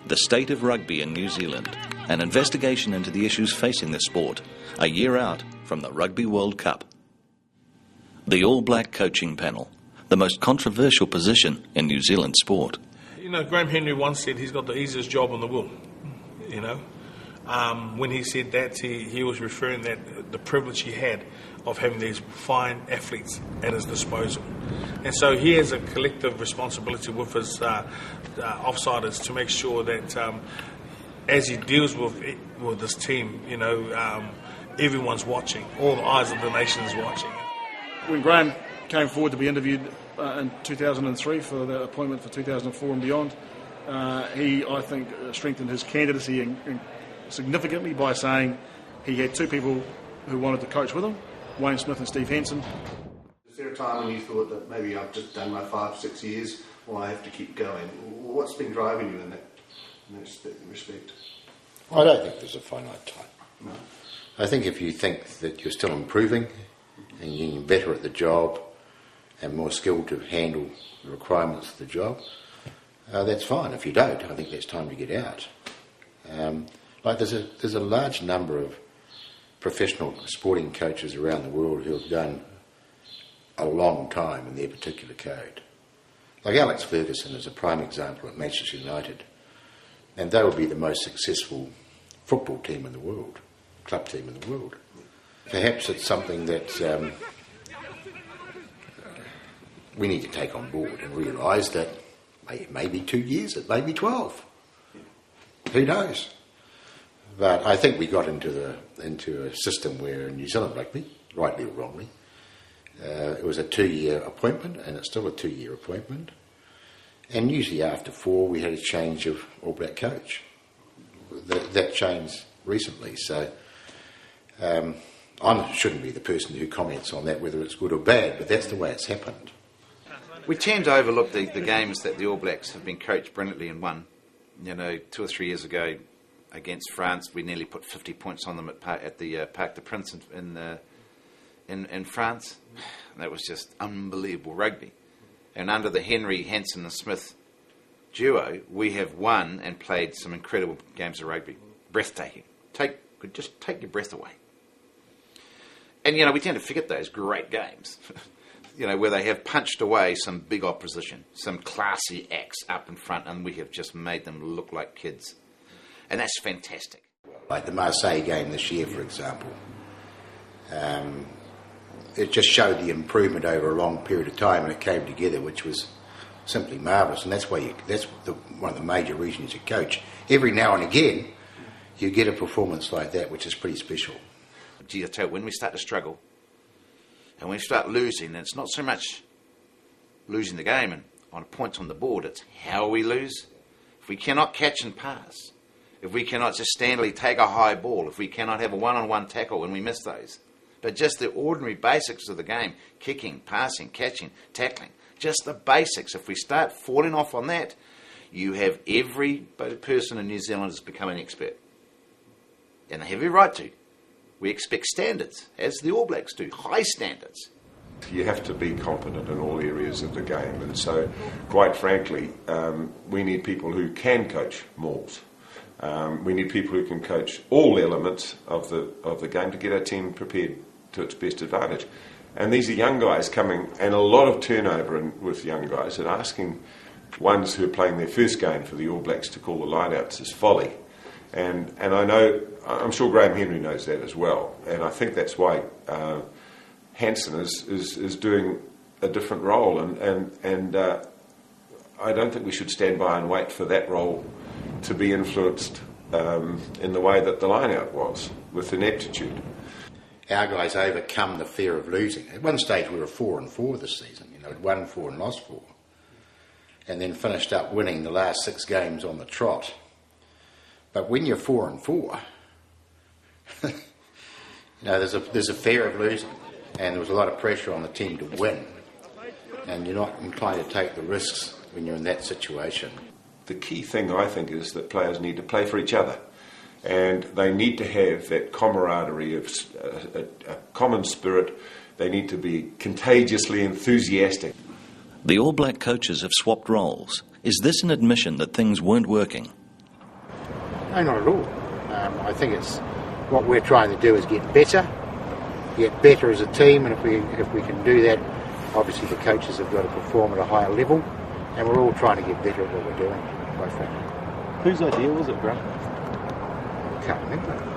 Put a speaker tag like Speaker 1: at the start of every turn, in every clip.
Speaker 1: The State of Rugby in New Zealand, an investigation into the issues facing the sport, a year out from the Rugby World Cup. The All Black coaching panel, the most controversial position in New Zealand sport.
Speaker 2: You know, Graham Henry once said he's got the easiest job in the world, you know. When he said that, he was referring that the privilege he had of having these fine athletes at his disposal. And so he has a collective responsibility with his offsiders to make sure that as he deals with this team, you know, everyone's watching. All the eyes of the nation is watching.
Speaker 3: When Graham came forward to be interviewed in 2003 for the appointment for 2004 and beyond, he, I think, strengthened his candidacy significantly by saying he had two people who wanted to coach with him, Wayne Smith and Steve Henson.
Speaker 4: Is there a time when you thought that maybe I've just done my 5-6 years, or I have to keep going? What's been driving you in that respect?
Speaker 5: I don't think there's a finite time.
Speaker 4: No.
Speaker 5: I think if you think that you're still improving and you're getting better at the job and more skilled to handle the requirements of the job, that's fine. If you don't, I think it's time to get out. There's a large number of professional sporting coaches around the world who have done a long time in their particular code. Like Alex Ferguson is a prime example at Manchester United, and they would be the most successful football team in the world, club team in the world. Perhaps it's something that we need to take on board and realise that it may be 2 years, it may be 12. Who knows? But I think we got into a system where in New Zealand rugby, rightly or wrongly, it was a 2-year appointment, and it's still a 2-year appointment. And usually after 4, we had a change of All Black coach. That changed recently, so I shouldn't be the person who comments on that, whether it's good or bad, but that's the way it's happened.
Speaker 6: We tend to overlook the games that the All Blacks have been coached brilliantly and won. You know, 2 or 3 years ago against France, we nearly put 50 points on them at the Parc des Princes in France. That was just unbelievable rugby. And under the Henry, Hansen and Smith duo, we have won and played some incredible games of rugby. Breathtaking. Could just take your breath away. And, you know, we tend to forget those great games. You know, where they have punched away some big opposition, some classy acts up in front, and we have just made them look like kids. And that's fantastic.
Speaker 5: Like the Marseille game this year, for example. It just showed the improvement over a long period of time, and it came together, which was simply marvellous. And that's why one of the major reasons you coach. Every now and again, you get a performance like that, which is pretty special.
Speaker 6: Gee, I tell you, when we start to struggle, and when we start losing, and it's not so much losing the game and on points on the board, it's how we lose. If we cannot catch and pass, if we cannot just standardly take a high ball, if we cannot have a one-on-one tackle when we miss those, but just the ordinary basics of the game, kicking, passing, catching, tackling, just the basics. If we start falling off on that, you have every person in New Zealand has become an expert. And they have every right to. We expect standards, as the All Blacks do, high standards.
Speaker 7: You have to be competent in all areas of the game, and so, quite frankly, we need people who can coach mauls. We need people who can coach all elements of the game to get our team prepared to its best advantage. And these are young guys coming, and a lot of turnover with young guys, and asking ones who are playing their first game for the All Blacks to call the lineouts is folly. And I'm sure Graham Henry knows that as well, and I think that's why Hansen is doing a different role, and I don't think we should stand by and wait for that role to be influenced in the way that the lineout was, with ineptitude.
Speaker 5: Our guys overcome the fear of losing. At one stage we were 4-4 this season, you know, we'd won 4 and lost 4, and then finished up winning the last 6 games on the trot. But when you're 4-4, you know, there's a fear of losing, and there was a lot of pressure on the team to win, and you're not inclined to take the risks when you're in that situation.
Speaker 7: The key thing, I think, is that players need to play for each other, and they need to have that camaraderie of a common spirit. They need to be contagiously enthusiastic.
Speaker 1: The All Black coaches have swapped roles. Is this an admission that things weren't working?
Speaker 5: No, not at all. I think it's what we're trying to do is get better as a team, and if we can do that, obviously the coaches have got to perform at a higher level, and we're all trying to get better at what we're doing, quite frankly.
Speaker 8: Whose idea was it, Grant?
Speaker 5: I can't remember.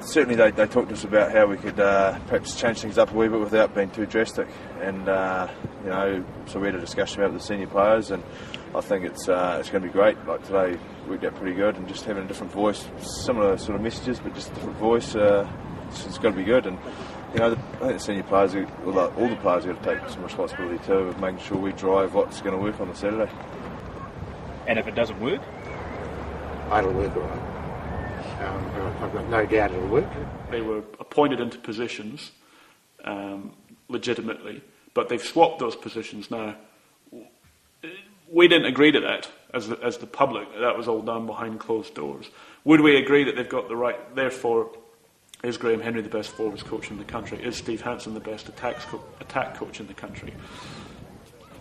Speaker 8: Certainly they talked to us about how we could perhaps change things up a wee bit without being too drastic, and so we had a discussion about it with the senior players, and I think it's going to be great. Like today worked out pretty good, and just having a different voice, similar sort of messages but just a different voice, it's got to be good. And I think the senior players, all the players have got to take some responsibility too of making sure we drive what's going to work on the Saturday.
Speaker 9: And if it doesn't work?
Speaker 5: It'll work all right. I've got no doubt it'll work.
Speaker 3: They were appointed into positions legitimately, but they've swapped those positions now. We didn't agree to that as the public. That was all done behind closed doors. Would we agree that they've got the right? Therefore, is Graham Henry the best forwards coach in the country? Is Steve Hansen the best attack coach in the country?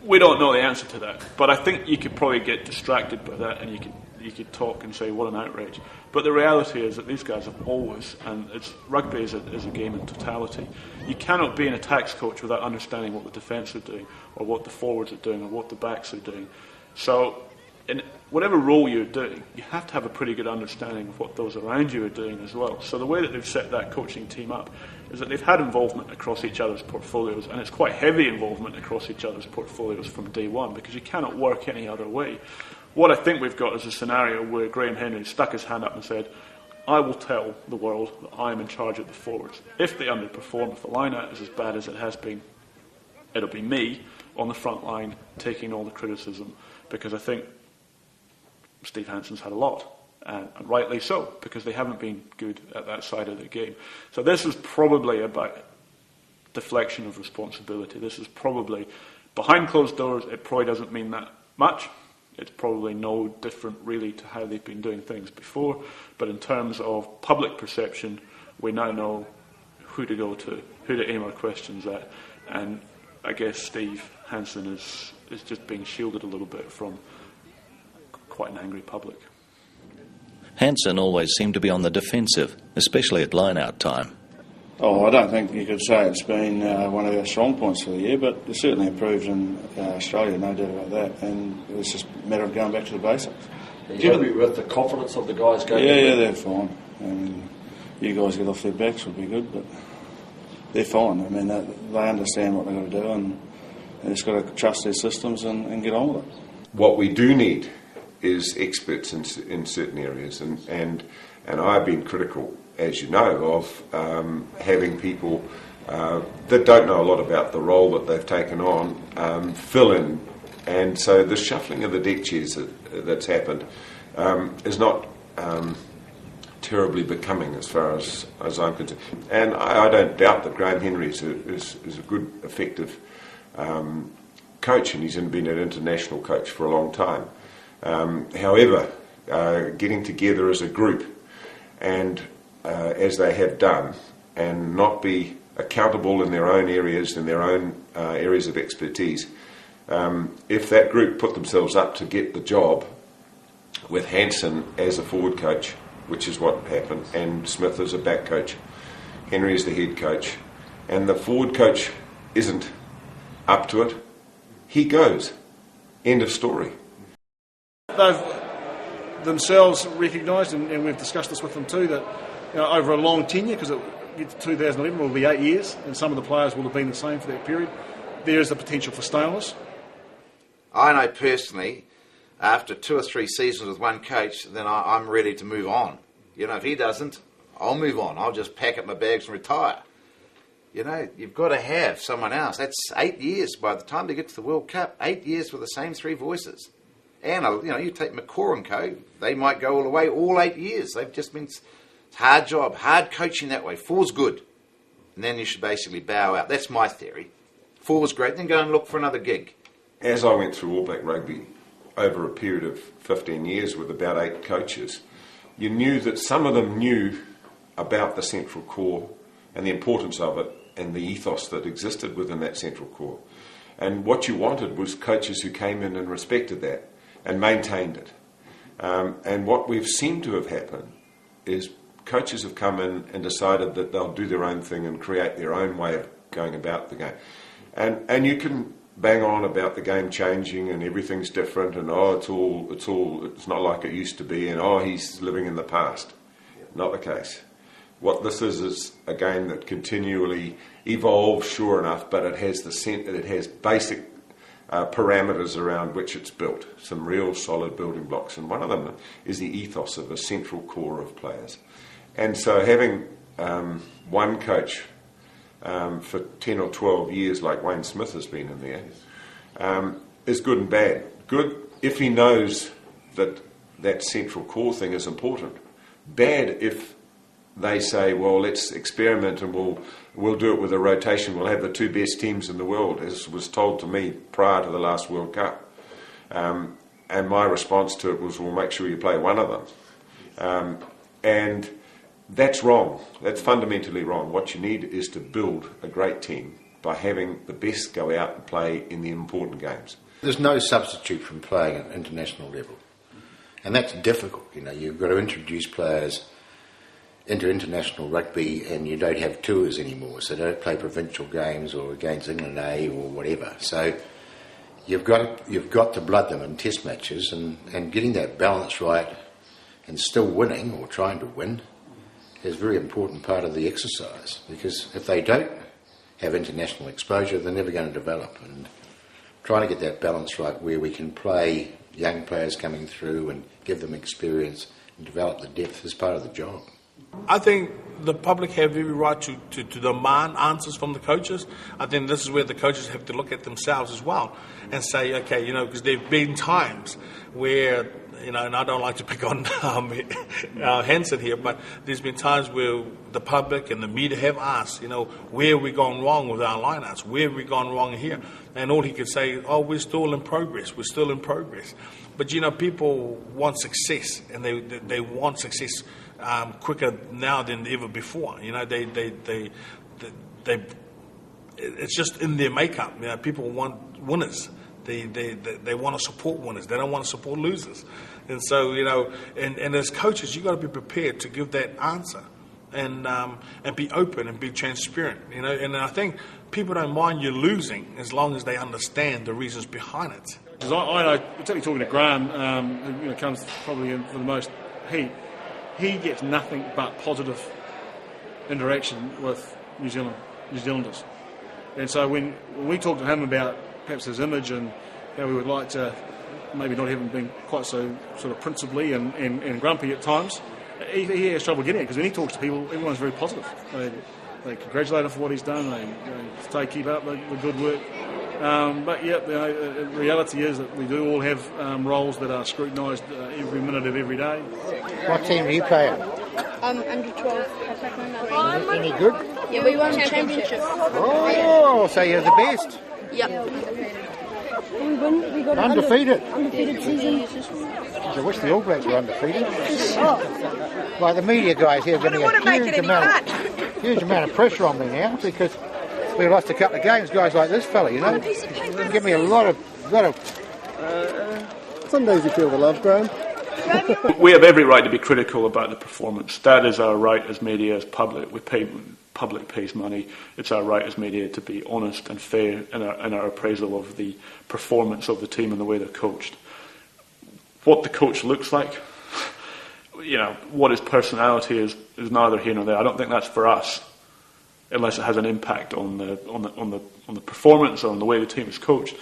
Speaker 3: We don't know the answer to that, but I think you could probably get distracted by that, and you could talk and say what an outrage. But the reality is that these guys have always, and rugby is a game in totality. You cannot be an attacks coach without understanding what the defence are doing, or what the forwards are doing, or what the backs are doing. So in whatever role you're doing, you have to have a pretty good understanding of what those around you are doing as well. So the way that they've set that coaching team up is that they've had involvement across each other's portfolios, and it's quite heavy involvement across each other's portfolios from day one, because you cannot work any other way. What I think we've got is a scenario where Graham Henry stuck his hand up and said, I will tell the world that I am in charge of the forwards. If they underperform, if the line-out is as bad as it has been, it'll be me on the front line taking all the criticism, because I think Steve Hansen's had a lot, and rightly so, because they haven't been good at that side of the game. So this is probably about deflection of responsibility. This is probably, behind closed doors, it probably doesn't mean that much. It's probably no different really to how they've been doing things before, but in terms of public perception, we now know who to go to, who to aim our questions at, and I guess Steve Hansen is just being shielded a little bit from quite an angry public.
Speaker 1: Hansen always seemed to be on the defensive, especially at line-out time.
Speaker 8: Oh, I don't think you could say it's been one of our strong points for the year, but it's certainly improved in Australia, no doubt about that, and it's just a matter of going back to the basics.
Speaker 10: Are you happy with the confidence of the guys going?
Speaker 8: Yeah, they're fine. I mean, you guys get off their backs would be good, but they're fine. I mean, they understand what they've got to do, and they just got to trust their systems and get on with it.
Speaker 7: What we do need is experts in certain areas, and I've been critical, as you know, of having people that don't know a lot about the role that they've taken on fill in, and so the shuffling of the deck chairs that's happened is not terribly becoming as far as I'm concerned. And I don't doubt that Graham Henry is a good, effective coach, and he's been an international coach for a long time. However, getting together as a group and as they have done, and not be accountable in their own areas, in their own areas of expertise, if that group put themselves up to get the job with Hansen as a forward coach, which is what happened, and Smith as a back coach, Henry as the head coach, and the forward coach isn't up to it, he goes. End of story.
Speaker 3: They've themselves recognised, and we've discussed this with them too, that over a long tenure, because it gets to 2011 will be 8 years, and some of the players will have been the same for that period, there is the potential for staleness.
Speaker 6: I know personally, after 2 or 3 seasons with one coach, then I'm ready to move on. If he doesn't, I'll move on. I'll just pack up my bags and retire. You've got to have someone else. That's 8 years by the time they get to the World Cup. 8 years with the same 3 voices. And, you take McCaw and co, they might go all the way all 8 years. They've just been hard job, hard coaching that way. 4's good. And then you should basically bow out. That's my theory. 4's great, then go and look for another gig.
Speaker 7: As I went through All Black Rugby over a period of 15 years with about 8 coaches, you knew that some of them knew about the central core and the importance of it and the ethos that existed within that central core. And what you wanted was coaches who came in and respected that and maintained it. And what we've seemed to have happened is coaches have come in and decided that they'll do their own thing and create their own way of going about the game. And you can bang on about the game changing and everything's different and it's not like it used to be and he's living in the past. Not the case. What this is a game that continually evolves, sure enough, but it has basic parameters around which it's built, some real solid building blocks, and one of them is the ethos of a central core of players. And so having one coach for 10 or 12 years like Wayne Smith has been in there is good and bad. Good if he knows that central core thing is important. Bad if they say, well, let's experiment and we'll do it with a rotation. We'll have the two best teams in the world, as was told to me prior to the last World Cup. And my response to it was, well, make sure you play one of them. And that's wrong. That's fundamentally wrong. What you need is to build a great team by having the best go out and play in the important games.
Speaker 5: There's no substitute from playing at international level. And that's difficult. You've got to introduce players into international rugby, and you don't have tours anymore, so they don't play provincial games or against England A or whatever. So you've got to blood them in test matches, and getting that balance right and still winning or trying to win is a very important part of the exercise, because if they don't have international exposure, they're never going to develop. And trying to get that balance right where we can play young players coming through and give them experience and develop the depth is part of the job.
Speaker 2: I think the public have every right to demand answers from the coaches. I think this is where the coaches have to look at themselves as well and say, okay, because there have been times where, and I don't like to pick on Hansen here, but there's been times where the public and the media have asked, where have we gone wrong with our lineouts? Where have we gone wrong here? And all he could say, we're still in progress. We're still in progress. But, people want success, and they want success quicker now than ever before. It's just in their makeup. People want winners. They want to support winners. They don't want to support losers. And so, and as coaches, you've got to be prepared to give that answer and be open and be transparent. And I think people don't mind you losing as long as they understand the reasons behind it.
Speaker 3: Because I know, particularly talking to Graham, who comes probably in for the most heat, he gets nothing but positive interaction with New Zealanders. And so when we talk to him about perhaps his image and how we would like to maybe not have him being quite so sort of principally and grumpy at times, he has trouble getting it, because when he talks to people, everyone's very positive. They congratulate him for what he's done, they keep up the good work. But the reality is that we do all have roles that are scrutinised every minute of every day.
Speaker 11: What team are you playing?
Speaker 12: Under 12.
Speaker 11: Any good?
Speaker 12: Yeah, we won the championship.
Speaker 11: Oh, so you're the best.
Speaker 12: Yep.
Speaker 11: We got undefeated.
Speaker 12: Undefeated season.
Speaker 11: I wish the All Blacks were undefeated. Like the media guys here are getting a huge amount of pressure on me now, because we lost a couple of games, guys like this fella, give me a lot of.
Speaker 13: Some days you feel the love, Graham.
Speaker 14: We have every right to be critical about the performance. That is our right as media, as public. Public pays money. It's our right as media to be honest and fair in our appraisal of the performance of the team and the way they're coached. What the coach looks like, what his personality is neither here nor there. I don't think that's for us, unless it has an impact on the performance or on the way the team is coached.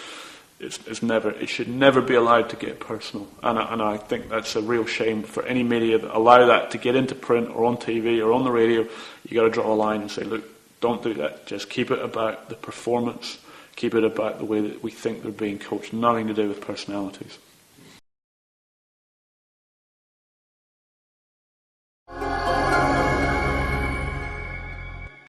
Speaker 14: It should never be allowed to get personal, and I think that's a real shame for any media that allow that to get into print or on TV or on the radio. You got to draw a line and say, look, don't do that. Just keep it about the performance. Keep it about the way that we think they're being coached. Nothing to do with personalities.